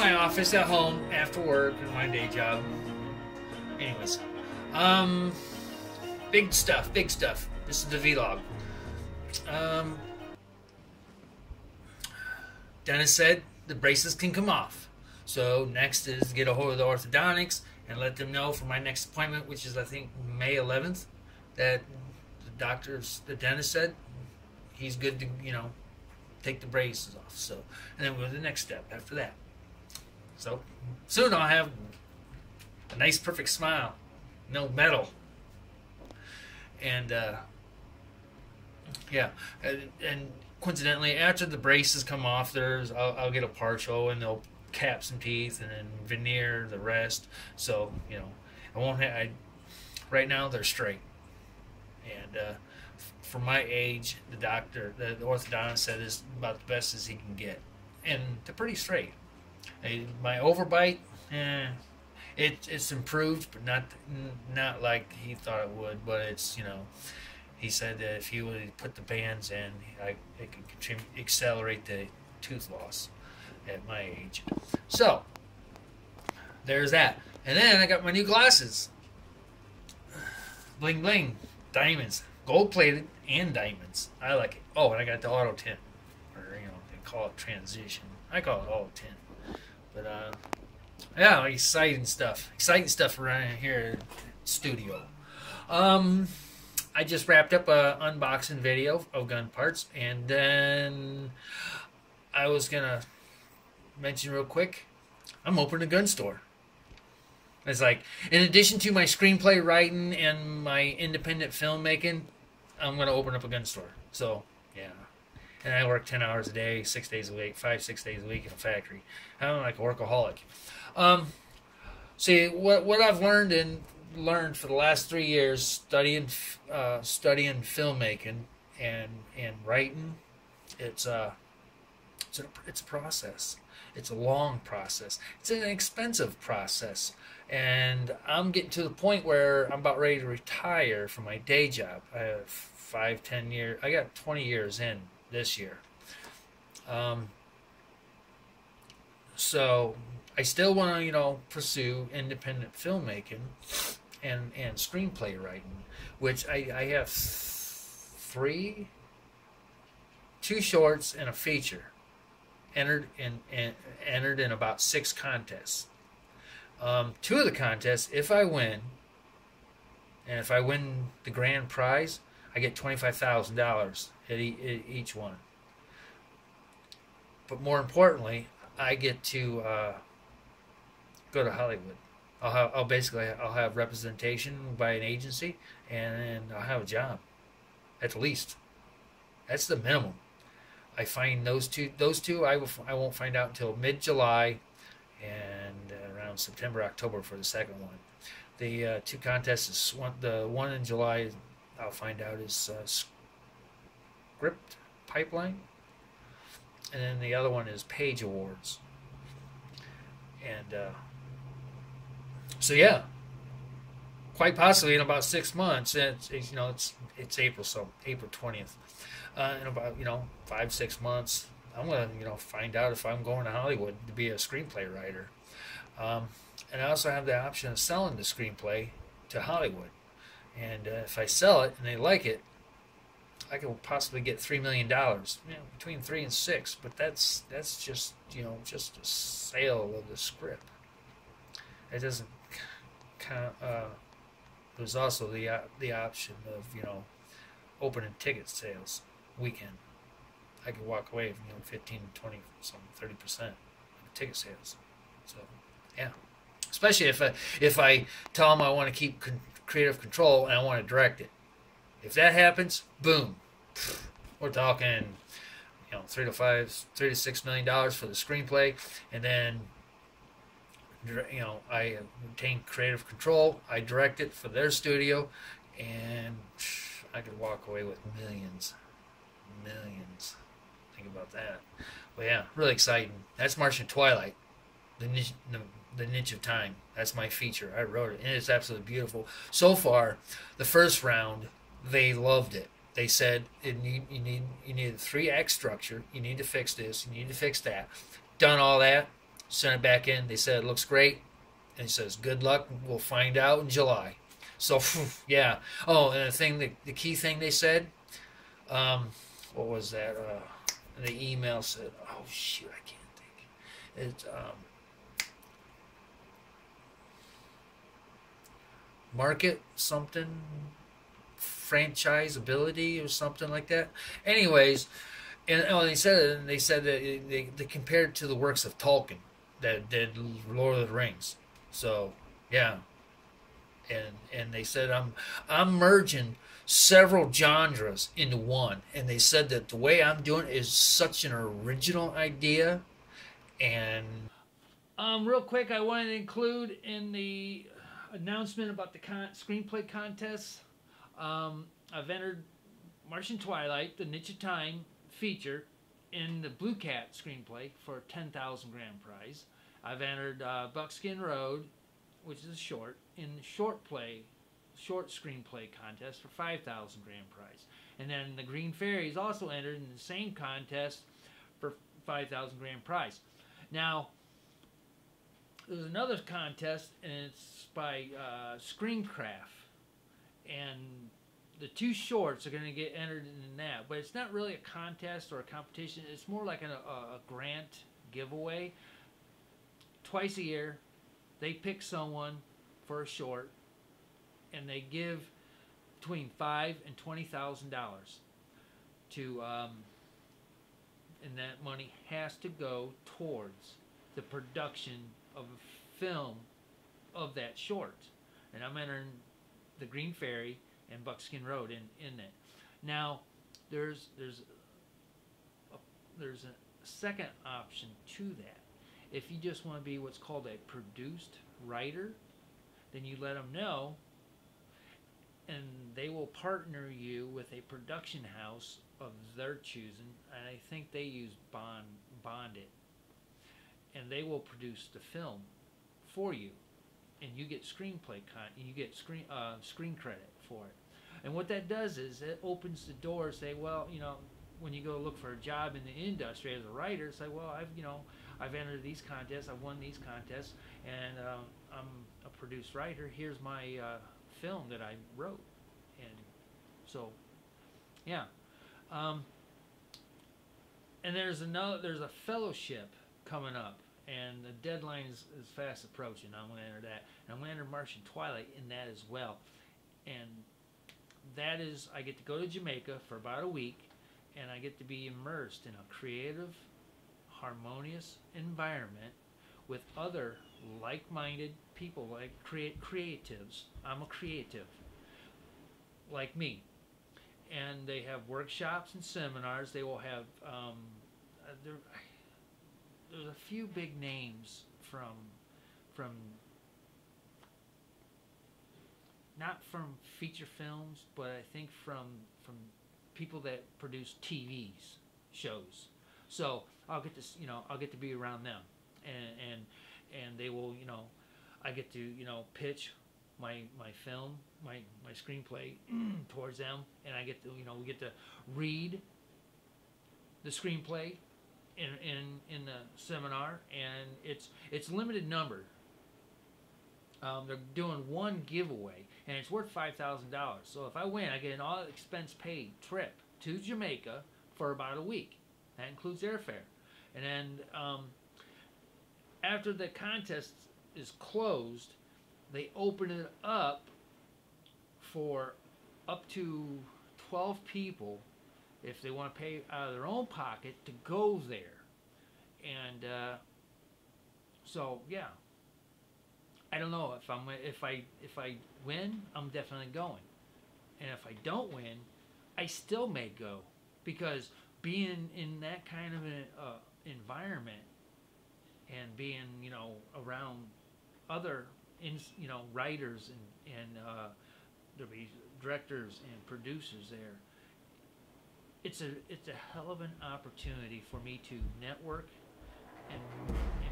my office at home after work in my day job. Anyways, um, big stuff, big stuff. This is the vlog. Um, Dennis said the braces can come off. So next is get a hold of the orthodontics and let them know for my next appointment, which is I think May 11th, that the dentist said he's good to, take the braces off. So, and then we'll go to the next step after that. So soon I'll have a nice, perfect smile, no metal, and yeah, and coincidentally, after the braces come off, I'll get a partial, and they'll cap some teeth and then veneer the rest. So I won't have. Right now they're straight, and for my age, the orthodontist said is about the best as he can get, and they're pretty straight. My overbite, it's improved, but not like he thought it would. But it's he said that if he would put the bands in, it could accelerate the tooth loss at my age. So there's that. And then I got my new glasses. Bling bling, diamonds, gold plated and diamonds. I like it. Oh, and I got the auto tint, or they call it transition. I call it auto tint. But yeah, exciting stuff. Exciting stuff around here at studio. I just wrapped up a unboxing video of gun parts, and then I was gonna mention real quick, I'm opening a gun store. It's like, in addition to my screenplay writing and my independent filmmaking, I'm gonna open up a gun store. So yeah, and I work 10 hours a day, 6 days a week, 5-6 days a week in a factory. I'm like a workaholic. See what I've learned for the last 3 years studying filmmaking and writing. It's a process. It's a long process. It's an expensive process. And I'm getting to the point where I'm about ready to retire from my day job. I have 5-10 years. I got 20 years in this year. So I still want to, pursue independent filmmaking and screenplay writing, which I have two shorts and a feature entered in about 6 contests. 2 of the contests, if I win, and if I win the grand prize, I get $25,000 at each one. But more importantly, I get to go to Hollywood. I'll have representation by an agency, and I'll have a job, at the least. That's the minimum. I find those two I won't find out until mid-July, and around September, October for the second one. The 2 contests is the one in July I'll find out is script pipeline, and then the other one is page awards. And so yeah, quite possibly in about 6 months. It's April, so April 20th. In about 5-6 months, I'm gonna find out if I'm going to Hollywood to be a screenplay writer. And I also have the option of selling the screenplay to Hollywood. And if I sell it and they like it, I could possibly get $3 million, between 3 and 6. But that's just just a sale of the script. It doesn't count. There's also the option of opening ticket sales weekend. I could walk away from 15, 20, some 30% of ticket sales. So yeah, especially if I tell them I want to keep creative control and I want to direct it. If that happens, boom, we're talking $3 to $6 million for the screenplay, and then I retain creative control. I direct it for their studio, and I could walk away with millions. Think about that. But yeah, really exciting. That's Martian Twilight, the niche of time. That's my feature. I wrote it, and it's absolutely beautiful. So far, the first round, they loved it. They said you need a 3-act structure. You need to fix this. You need to fix that. Done all that. Sent it back in. They said it looks great. And he says, "Good luck. We'll find out in July." So yeah. Oh, and the key thing they said, um, what was that? The email said, "Oh shoot, I can't think." It's market something, franchise ability or something like that. Anyways, and oh, they said that they compared it to the works of Tolkien that did Lord of the Rings. So yeah, and they said I'm merging several genres into one, and they said that the way I'm doing it is such an original idea. And real quick, I wanted to include in the announcement about the screenplay contest. I've entered Martian Twilight, the Niche of Time feature, in the Blue Cat screenplay for a 10,000 grand prize. I've entered Buckskin Road, which is a short, in the short screenplay contest for 5,000 grand prize. And then the Green Fairy is also entered in the same contest for 5,000 grand prize. Now, there's another contest, and it's by Screencraft, and the two shorts are going to get entered in that. But it's not really a contest or a competition. It's more like a grant giveaway. Twice a year, they pick someone for a short, and they give between $5,000 and $20,000 to, and that money has to go towards the production of a film of that short. And I'm entering the Green Fairy and Buckskin Road in it. Now, there's a second option to that. If you just want to be what's called a produced writer, then you let them know, and they will partner you with a production house of their choosing, and I think they use Bonded, and they will produce the film for you, and you get you get screen credit for it. And what that does is it opens the door. Say, well, when you go look for a job in the industry as a writer, say, well, I've entered these contests, I've won these contests, and I'm a produced writer. Here's my film that I wrote. And so, yeah. And there's a fellowship coming up, and the deadline is fast approaching. I'm going to enter that, and I'm going to enter Martian Twilight in that as well. And that is, I get to go to Jamaica for about a week, and I get to be immersed in a creative, harmonious environment with other like-minded people, like creatives. I'm a creative, like me. And they have workshops and seminars. They will have there's a few big names from not from feature films, but I think from people that produce TVs shows. So I'll get to be around them, and they will, I get to pitch my film, my screenplay towards them, and I get to we get to read the screenplay in the seminar, and it's limited number. They're doing one giveaway, and it's worth $5,000. So if I win, I get an all expense paid trip to Jamaica for about a week. That includes airfare. And then after the contest is closed, they open it up for up to 12 people, if they want to pay out of their own pocket, to go there. And so yeah, I don't know if I win, I'm definitely going, and if I don't win, I still may go, because being in that kind of an environment and being around other writers and there'll be directors and producers there. It's a hell of an opportunity for me to network and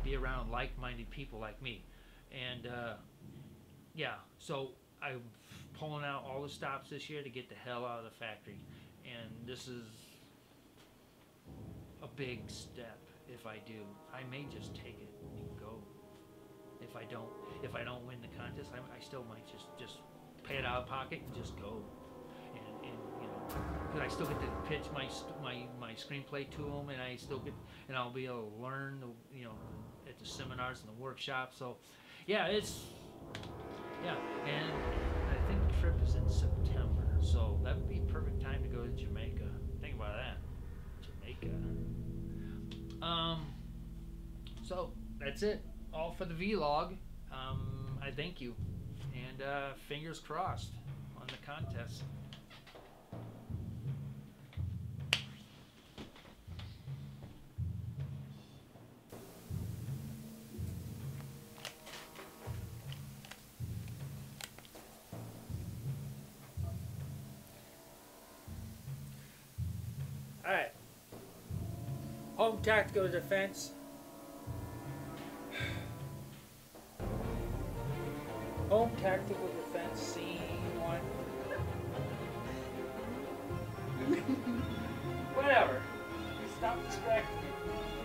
be around like-minded people like me. And yeah, so I'm pulling out all the stops this year to get the hell out of the factory, and this is a big step if I do. I may just take it and go. If I don't win the contest, I still might just pay it out of pocket and just go. And you know, because I still get to pitch my screenplay to them, and I'll be able to learn at the seminars and the workshops. So yeah, and I think the trip is in September, so that would be a perfect time to go to Jamaica. Think about that, Jamaica. So that's it, all for the vlog. I thank you, and fingers crossed on the contest. All right. Home tactical defense. Home tactical defense, scene 1. Whatever. Stop distracting me.